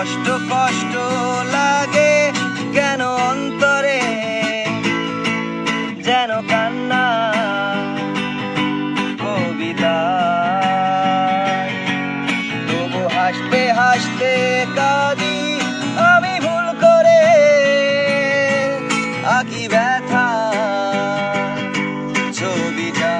কষ্ট কষ্ট লাগে কেন অন্তরে, যেন কান্না কবিতা। তবু হাসতে হাসতে কাঁদি আমি ভুল করে, আঁকি ব্যথা ছবিটা।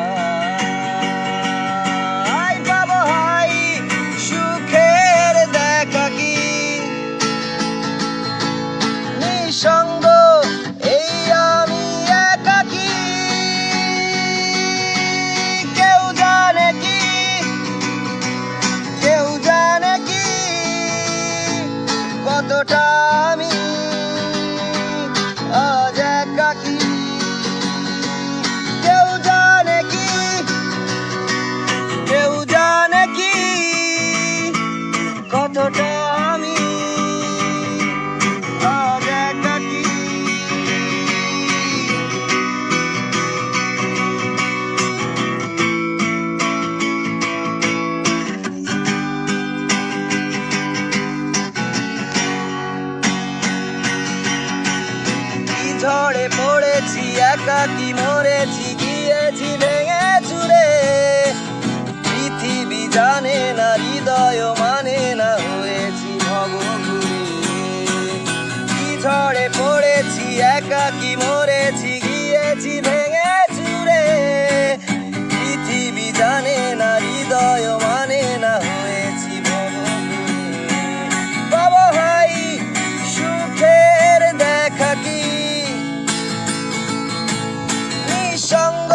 সঙ্গ এই আমি একাকী, কেউ জানে কি, কেউ জানে কি কতটা আমি আজ একাকী। কেউ জানে কি, কেউ জানে কি কতটা আমি ঝড়ে পড়েছি, একাকী মরেছি, গিয়েছি ভেঙে চুরে। পৃথিবী জানে না, হৃদয় মানে না, হয়েছি ভবঘুরে। ঝড়ে পড়েছি, একাকী মরেছি, গিয়েছি ভেঙে চুরে। পৃথিবী জানে না, হৃদয় মানে না, হয়েছি ভবঘুরে। বাবা ভাই সুখের দেখা কি, সঙ্গ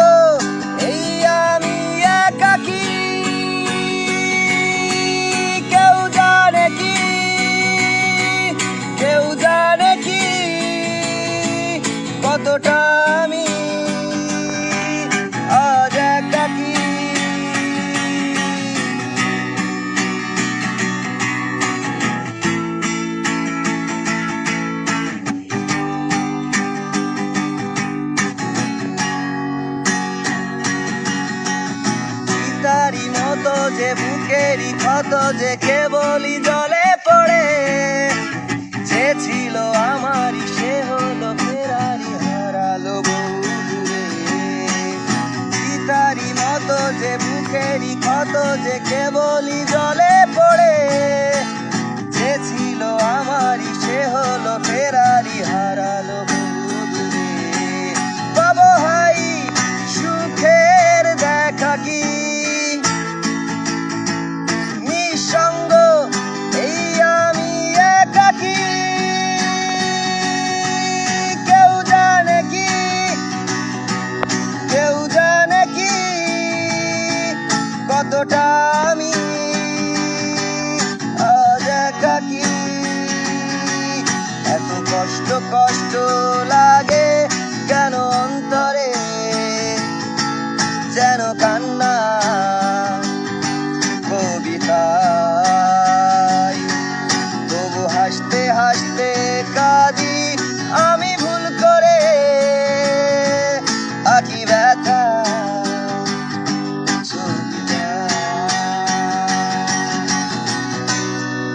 এই আমি একাকী, কেউ জানে কি, কেউ জানে কি কতটা আমি আজ একাকী। তারি মতো যে বুকেরই ক্ষত যে কেবলই জলে পড়ে, যে ছিল আমারই সে হলো ফেরারি, হারালো বহু দূরে। তারি মতো যে বুকেরই ক্ষত যে কেবলই জলে পড়ে, যে ছিল আমারই সে হলো ফেরারি, হারালো বহু দূরে। বাবা ভাই সুখের দেখা কি, সঙ্গ এই আমি একাকী, কেউ জানে কি, কেউ জানে কি কতটা আমি আজ একাকী। এত কষ্ট কষ্ট